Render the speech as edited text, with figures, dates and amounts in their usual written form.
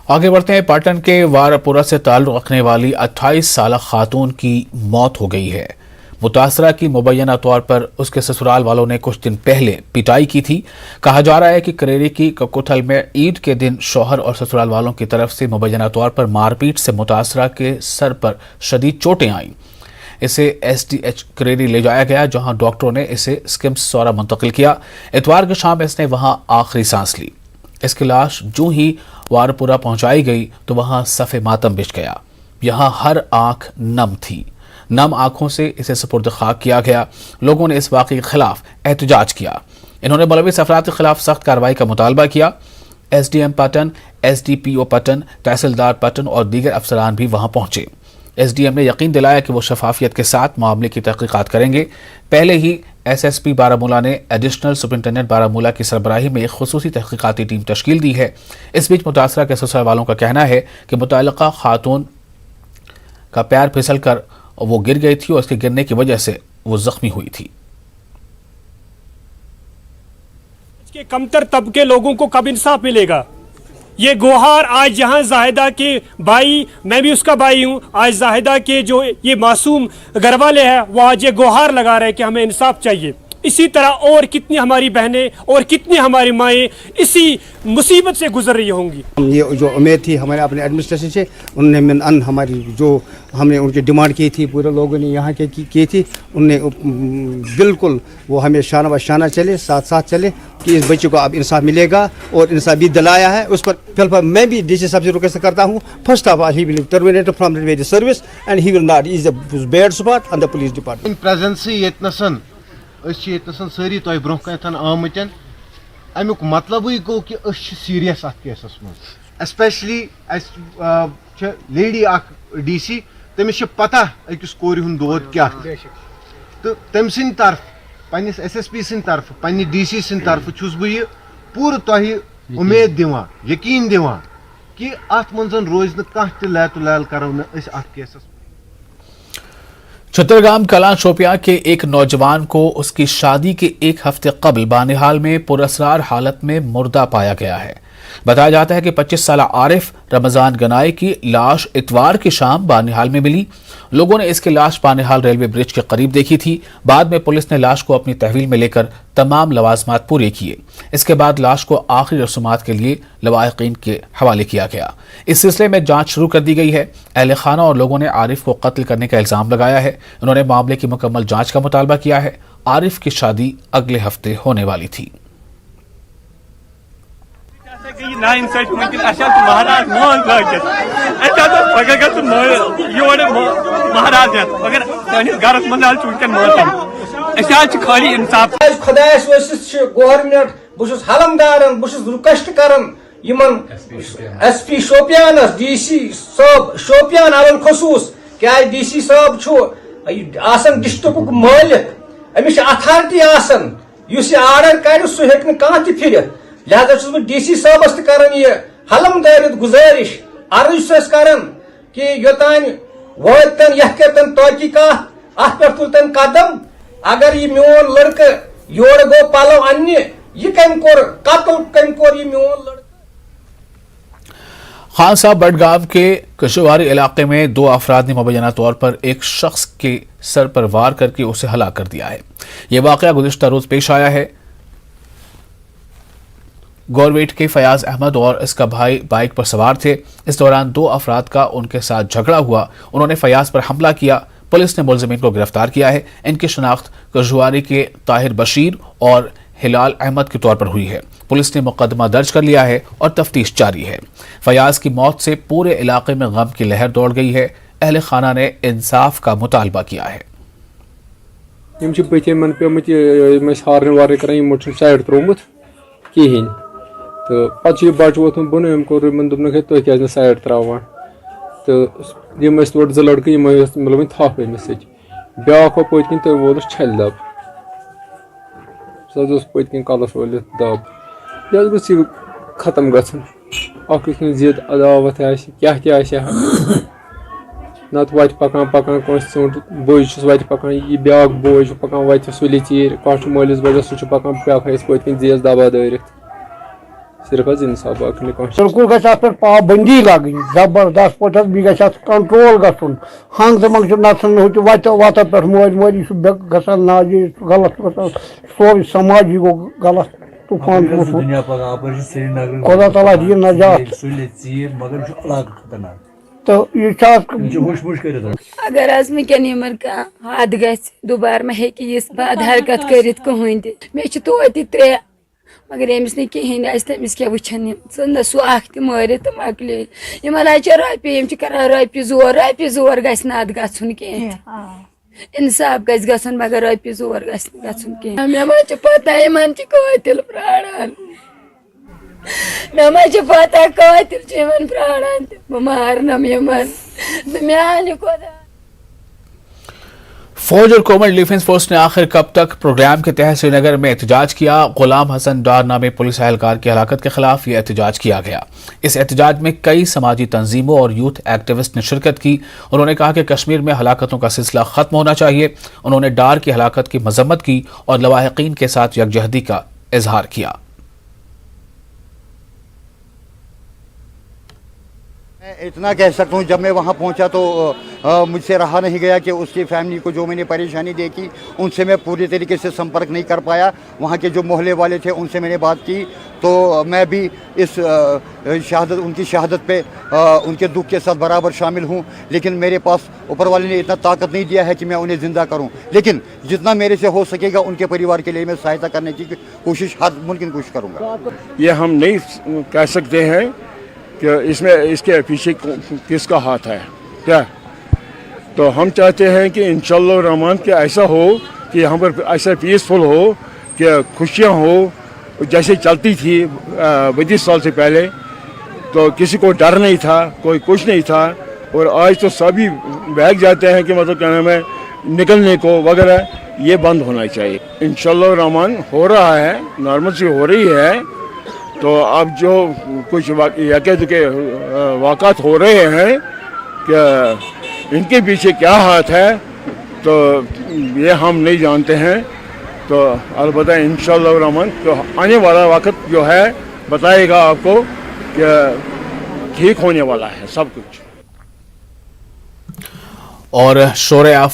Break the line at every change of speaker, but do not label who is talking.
आगे बढ़ते हैं। पाटन के वारापुरा से ताल्लुक़ रखने वाली 28 साल खातून की मौत हो गई है। मुतासरा की मुबैना तौर पर उसके ससुराल वालों ने कुछ दिन पहले पिटाई की थी। कहा जा रहा है कि करेरी की ककुथल में ईद के दिन शौहर और ससुराल वालों की तरफ से मुबैना तौर पर मारपीट से मुतासरा के सर पर शदीद चोटें आईं। इसे SDH करेरी ले जाया गया, जहां डॉक्टरों ने इसे स्किम्स सौरा मुंतकिल किया। इतवार की शाम इसने वहां आखिरी सांस ली। इसकी लाश जो ही वारपुरा पहुंचाई गई तो वहां सफ़े मातम बिछ गया। यहां हर आंख नम थी। नम आंखों से इसे सुपुर्द खाक किया गया। लोगों ने इस वाक़े के खिलाफ एहतजाज किया। इन्होंने मुलविस अफराद के खिलाफ सख्त कार्रवाई का मुतालबा किया। SDM पाटन, SDPO पाटन, तहसीलदार पाटन और दीगर अफसरान भी वहां पहुंचे। SDM ने यकीन दिलाया कि वो शफाफियत के साथ मामले की तहकीकात करेंगे। पहले ही SSP बारामूला ने एडिशनल सुपरिटेंडेंट बारामूला की सरबराही में एक खुसूसी तहकीकाती टीम तश्कील दी है। इस बीच मुतासरा के ससुराल वालों का कहना है कि मुतल्लिका खातून का पैर फिसल कर वो गिर गई थी और उसके गिरने की वजह से वो जख्मी हुई थी।
के कमतर तबके लोगों को कब इंसाफ मिलेगा? ये गुहार आज जहां जाहिदा के भाई, मैं भी उसका भाई हूं, आज जाहिदा के जो ये मासूम घरवाले हैं वो आज ये गुहार लगा रहे हैं कि हमें इंसाफ चाहिए। इसी तरह और कितनी हमारी बहनें और कितनी हमारी माएँ इसी मुसीबत से गुजर रही होंगी।
ये जो उम्मीद थी हमारे अपने एडमिनिस्ट्रेशन से, उन्होंने मिन अन हमारी जो हमने उनकी डिमांड की थी, पूरे लोगों ने यहाँ के की थी, उनने बिल्कुल वो हमें शाना ब शाना चले, साथ साथ चले कि इस बच्चे को अब इंसाफ मिलेगा और इंसाफ भी दिलाया है। उस पर फिलहाल मैं भी DC साहब से रिक्वेस्ट करता हूँ, first of all he will terminate from the service and he will not is the bad spot on the police department.
In presence येतनसन सारी तुम ब्रोह कन आमतन अमुक मतलब गो कि सीरियस अत केसस मज स्पेशली लेडी DC तमिस पता अकिस कोर हुंद दोद क्या तो तम सिंद तरफ पन्निस SSP सिंद तरफ पन्नि DC सिंद तरफ छुस बह यह पूर तुह उम्मीद दिवान यकीन दिवान कि अत मज रोज न कह लैत लैल करो न अत केसस।
छतरगाम कलां शोपियां के एक नौजवान को उसकी शादी के एक हफ्ते कबल बानिहाल में पुरअसरार हालत में मुर्दा पाया गया है। बताया जाता है कि 25 साल आरिफ रमजान गनाई की लाश इतवार की शाम बानिहाल में मिली। लोगों ने इसकी लाश बानिहाल रेलवे ब्रिज के करीब देखी थी। बाद में पुलिस ने लाश को अपनी तहवील में लेकर तमाम लवाजमात पूरे किए। इसके बाद लाश को आखिरी रसूमात के लिए लवाहिकीन के हवाले किया गया। इस सिलसिले में जांच शुरू कर दी गई है। अहले खाना और लोगों ने आरिफ को कत्ल करने का इल्जाम लगाया है। उन्होंने मामले की मुकम्मल जांच का मुतालबा किया है। आरिफ की शादी अगले हफ्ते होने वाली थी।
महाराज मोहन महाराज मगर घर मज खाली इंसाफ
खुदायस गवर्नमेंट बहुत हलमदार बहुत रिक्वेस्ट कर SP शोपियान DC साहब शोपियान अल खसूस क्या DC साहब डिस्ट्रिक्ट मालिक अमिस अथॉरिटी आर्डर कर सह कह फिर लिहाजा DC साहबस कर हलमदार गुजारिश अर्ज कर कि योतान वातन यन तहकीकात अत पे तुलतन कदम। अगर ये मोन लड़का योर गो पलो अन्य यह कम कोर कत्ल कम कोर ये मोन लड़का।
खान साहब बडगांव के कशवारी इलाके में 2 अफराद ने मुबैना तौर पर एक शख्स के सर पर वार करके उसे हलाक कर दिया है। यह वाकया गुज़िश्ता रोज पेश आया है। गौरवेट के फयाज अहमद और इसका भाई बाइक पर सवार थे। इस दौरान 2 अफराद का उनके साथ झगड़ा हुआ। उन्होंने फयाज पर हमला किया। पुलिस ने मुलजिमीन को गिरफ्तार किया है। इनकी शनाख्त कशवारी के ताहिर बशीर और हिलाल अहमद के तौर पर हुई है। पुलिस ने मुकदमा दर्ज कर लिया है और तफ्तीश जारी है। फयाज की मौत से पूरे इलाके में गम की लहर दौड़ गई है। अहले खाना ने इंसाफ का मुतालबा किया है।
तो पे बच वोत बोन दोपन तुम क्या साइड त्रावान तो यम तोड़ 2 लड़के मतलब थप अमिस ब्या पत्कन तो वोलस छल दब सो पत्कन कलस वोल दब यह गो खत्म गन जिद अदावत क्या नत वत पकान पकान कौट बोज वत पकान यह ब्या बोज पकान वत सुलि चीर कह मलिस बजस सह पकान ब्या पत्कन जेस दबा दरित सिर्फ इंसाफ अखने
बिल्कुल गई पाबंदी लगन जबरदस्त पे कंट्रोल गन हंग दमंग नसन वत वत पे मोल मोल गसान नाजी गलत सोच समाज गो गलत तूफान खुदा तला दी नजात तो ये
अगर आज वनकन यमन कह हद ग दुबार मा हे बद हरकत कर कहन मे तोत 3 मगर यमिस कहें तमिस क्या वुचन न सह मार तो मकले यमन रोपये कर रोपये जोर गि अद गुन कह इंसाफ गन मगर रोपये जोर गुन कह मे मा पता यमन कतिल प्राणान मे मा पता कतिल प्राणान बह मारनम यमन म्यान खुदा।
फौज और कॉमन डिफेंस फोर्स ने आखिर कब तक प्रोग्राम के तहत श्रीनगर में एहतजाज किया। गुलाम हसन डार नामी पुलिस एहलकार की हलाकत के खिलाफ ये एहतजाज किया गया। इस एहतजाज में कई समाजी तंजीमों और यूथ एक्टिविस्ट ने शिरकत की। उन्होंने कहा कि कश्मीर में हलाकतों का सिलसिला खत्म होना चाहिए। उन्होंने डार की हलाकत की मजम्मत की और लवाहिकीन के साथ यकजहती का इजहार किया।
इतना कह सकता हूँ, जब मैं वहाँ पहुँचा तो मुझसे रहा नहीं गया कि उसकी फैमिली को जो मैंने परेशानी देखी उनसे मैं पूरी तरीके से संपर्क नहीं कर पाया। वहाँ के जो मोहल्ले वाले थे उनसे मैंने बात की तो मैं भी इस शहादत उनकी शहादत पे उनके दुख के साथ बराबर शामिल हूँ। लेकिन मेरे पास ऊपर वाले ने इतना ताकत नहीं दिया है कि मैं उन्हें ज़िंदा करूँ, लेकिन जितना मेरे से हो सकेगा उनके परिवार के लिए मैं सहायता करने की कोशिश हर मुमकिन कोशिश करूँगा।
ये हम नहीं कह सकते हैं कि इसमें इसके पीछे किसका हाथ है क्या। तो हम चाहते हैं कि इंशाअल्लाह रहमान के ऐसा हो कि यहाँ पर ऐसा पीसफुल हो कि खुशियाँ हो जैसे चलती थी 32 साल से पहले। तो किसी को डर नहीं था, कोई कुछ नहीं था, और आज तो सभी भाग जाते हैं कि मतलब क्या नाम है निकलने को वगैरह। ये बंद होना चाहिए। इंशाअल्लाह रहमान हो रहा है, नॉर्मल सी हो रही है। तो अब जो कुछ के वाक़ात हो रहे हैं कि इनके पीछे क्या हाथ है तो ये हम नहीं जानते हैं। तो अलबत्ता इंशाअल्लाह रहमान तो आने वाला वक्त जो है बताएगा आपको कि ठीक होने वाला है सब कुछ।
और शोर आफाक